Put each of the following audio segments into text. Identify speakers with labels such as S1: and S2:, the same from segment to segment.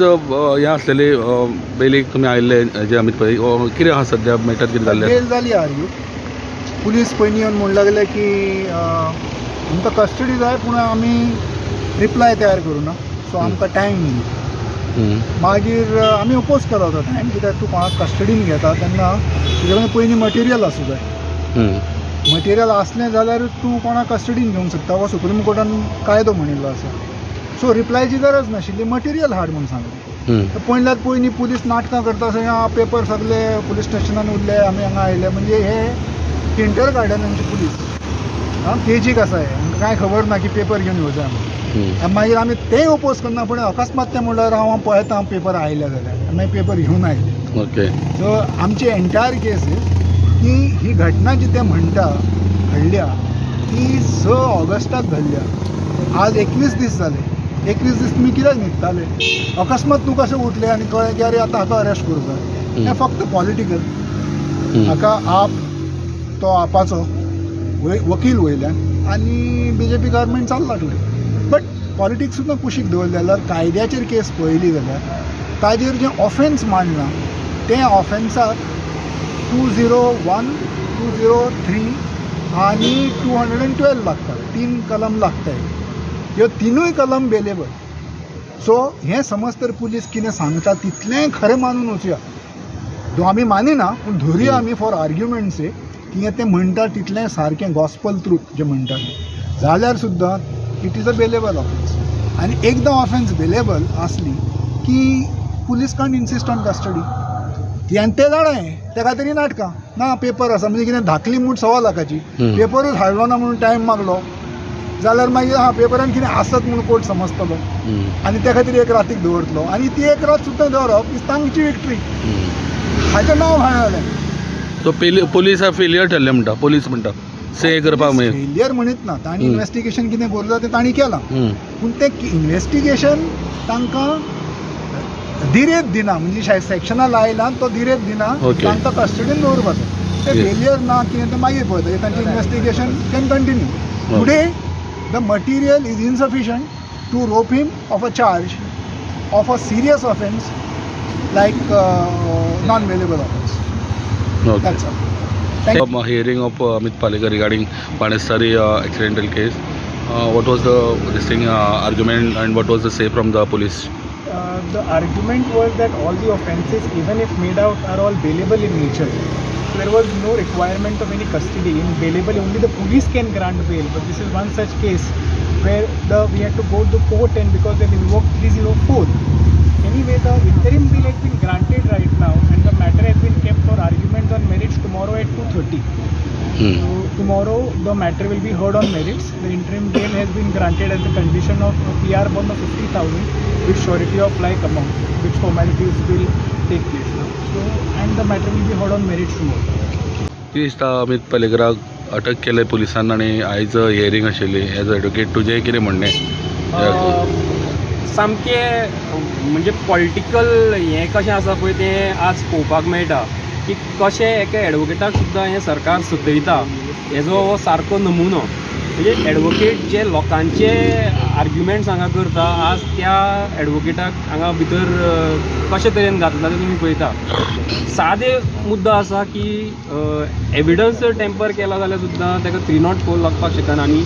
S1: हे आसलेले बेलीक तुमी आयिल्ले जे अमित पै कितें आहा सद्या मॅटर कितें जाल्लें?
S2: बेल जाली आर्ग्यू. पुलीस पयलीं येवन म्हणून लागले की आमकां कस्टडी जाय पूण आमी रिप्लाय तयार करूना, सो आमकां टायम दिली. मागीर आमी ओपोज केलो तो टायम, कित्याक तूं कोणाक कस्टडीन घेता तेन्ना तुजे कडेन पयलीं मटेरियल आसूं जाय. मटेरियल आसलें जाल्यारूच तूं कोणाक कस्टडीन घेवंक शकता, हो सुप्रीम कोर्टान कायदो म्हणिल्लो आसा. सो रिप्लायची गरज नाशिल्ली, मटेरियल हाड म्हणून सांगलें. पयल्यात पयलीं पुलीस नाटकां करता थंय पेपर सगळे पुलीस स्टेशनान उरले, आमी हांगा आयले. म्हणजे हे किंटर गार्डनांची पुलीस केजीक आसा, हे आमकां कांय खबर ना की पेपर घेवन येवचें आमी. मागीर आमी तेंय ओपोज करना, पूण अकस्मात तें म्हणल्यार हांव पळयता पेपर आयले जाल्यार मागीर पेपर घेवन आयले.
S1: ओके.
S2: सो आमची एंटायर केस की ही घटना जी ते म्हणटा घडल्या ती 6 ऑगस्टाक घडल्या. आज 21 दीस जाले. 21 दीस तुमी कित्याक न्हिदताले? अकस्मात तूं कशें उठले आनी कळ्ळें की अरे आतां हाका अरेस्ट करूं जाय. हें फक्त पॉलिटिकल. हाका तो आपाचो वकील वयल्यान आनी BJP गव्हर्मेंट चल्ला टुडे. बट पॉलिटिक्स सुद्दां कुशीक दवरलें जाल्यार कायद्याचेर केस पळयली जाल्यार ताजेर जें ऑफेन्स मांडलां तें ऑफेन्साक 201, 203 आनी 212 लागता. 3 कलम लागताय. ह्यो तिनूय कलम बेलेबल. सो हें समज तर पुलीस कितें सांगता तितलें खरें मानून वचुया. आमी मानिना पूण धरुया आमी फॉर आर्ग्युमेंट से की तें म्हणटा तितलें सारकें गॉस्पल ट्रूथ जें म्हणटा जाल्यार सुद्दां it is a bailable offence. आनी एकदां ऑफेन्स बेलेबल आसली की police can't insist on custody. ती तें जाणाय त्या खातीर नाटकां ना. पेपर आसा म्हणजे कितें धाकली मूठ 1.25 लाखाची, पेपरूच हाडलो ना म्हणून टायम मागलो जाल्यार मागीर पेपरान कितें आसत म्हणून कोर्ट समजतलो आनी त्या खातीर एक रातीक दवरतलो. आनी ती एक रात सुद्दां दवरप इज तांची विक्ट्री. हाचें नांव घाललें.
S1: सो पुलीस फेलियर ठरलें म्हणटा पुलीस म्हणटा से करपाक मेळना.
S2: फेलियर म्हणीत ना, तांणी इन्व्हेस्टिगेशन कितें करूं तें तांणी केलां पूण तें इन्व्हेस्टिगेशन तांकां दिरेत दिना. म्हणजे सेक्शनां लायला तो दिरेत दिना, तांकां कस्टडीन दवरपाचो. तें फेलियर ना कितें तें मागीर पळयता. तांचें investigation can continue. Today the material is insufficient to rope him of a charge of a serious offence like non-bailable offence.
S1: Okay.
S2: That's all. Thank you.
S1: Hearing of Amit Palekar regarding Banestari accidental case. What was the argument and what was the say from the police?
S3: The argument was that all the offences, even if made out, are all bailable in nature. There was no requirement of any custody. In bailable, only the police can grant bail. But this is one such case where we had to go to court, and because they invoked 304. Anyway, the interim bail has been granted right now, and the matter has been kept for argument on merits tomorrow at 2:30. So tomorrow the matter will be heard on merits. The interim bail has been granted as the condition of a PR bond of 50,000 with surety of like amount, which formalities will take place now. So and the matter will be heard on merits tomorrow.
S1: कितें दिसता अमित पालेकराक अटक केले पुलिसान आनी आयज hearing आशिल्ली as advocate तुजें कितें म्हणणें?
S4: सामकें म्हणजे पॉलिटिकल हें कशें आसा पळय तें आज पळोवपाक मेळटा की कशें एका एडवोकेटाक सुद्दां हें सरकार सतयता हेजो हो सारको नमुनो. म्हणजे एडवोकेट जे लोकांचे आर्ग्युमेंट्स हांगा करता आज त्या एडवोकेटाक हांगा भितर कशे तरेन घातला तें तुमी पळयता. सादे मुद्दो आसा की एविडन्स जर टेम्पर केला जाल्यार सुद्दां ताका 304 लागपाक शकना आनी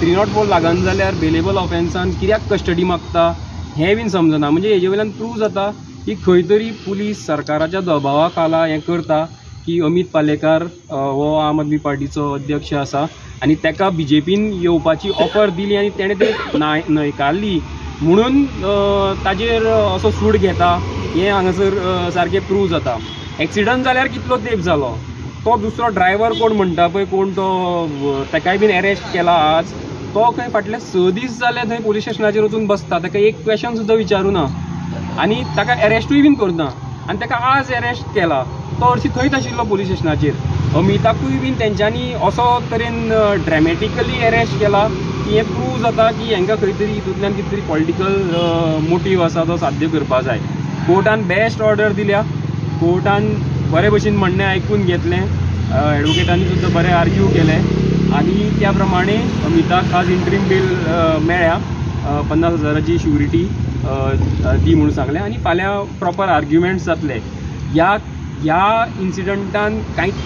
S4: 304 लागना जाल्यार बेलेबल ऑफेन्सान कित्याक कस्टडी मागता हें बीन समजना. म्हणजे हेजे वयल्यान प्रूव जाता की खंय तरी पुलीस सरकाराच्या दबावा खाला हें करता की अमित पालेकार हो आम आदमी पार्टीचो अध्यक्ष आसा आनी ताका BJPन येवपाची ऑफर दिली आनी तेणें ते न्हयकारली म्हणून ताजेर असो सूड घेता हें हांगासर सारकें प्रूव जाता. एक्सिडंट जाल्यार कितलो तेंप जालो, तो दुसरो ड्रायव्हर कोण म्हणटा पळय कोण तो ताकाय बीन अरेस्ट केला आज, तो खंय फाटले 6 दीस जाले थंय पुलीस स्टेशनाचेर वचून बसता. ताका एक क्वेश्चन सुद्दां विचारूना आनी ताका अरेस्टूय बीन करूना आनी ताका आज अरेस्ट केला. तो हरशी थंयच आशिल्लो पुलीस स्टेशनाचेर. अमिताकूय बीन तेंच्यांनी असो तरेन ड्रॅमॅटिकली अरेस्ट केला की हें प्रूव जाता की हांकां खंय तरी हितूंतल्यान कितें तरी पॉलिटिकल मोटीव आसा तो साध्य करपा जाय. कोर्टान बेस्ट ऑर्डर दिल्या, कोर्टान बरे भशेन म्हणणें आयकून घेतलें, एडवोकेटांनी सुद्दां बरें आर्ग्यू केलें आनी त्या प्रमाणे अमिताक आज इंटरीम बेल मेळ्ळ्या. 50,000ची श्युरिटी दी म्हणून सांगलें आनी फाल्यां प्रॉपर आर्ग्युमेंट्स जातले. ह्या इन्सिडंटान कांयच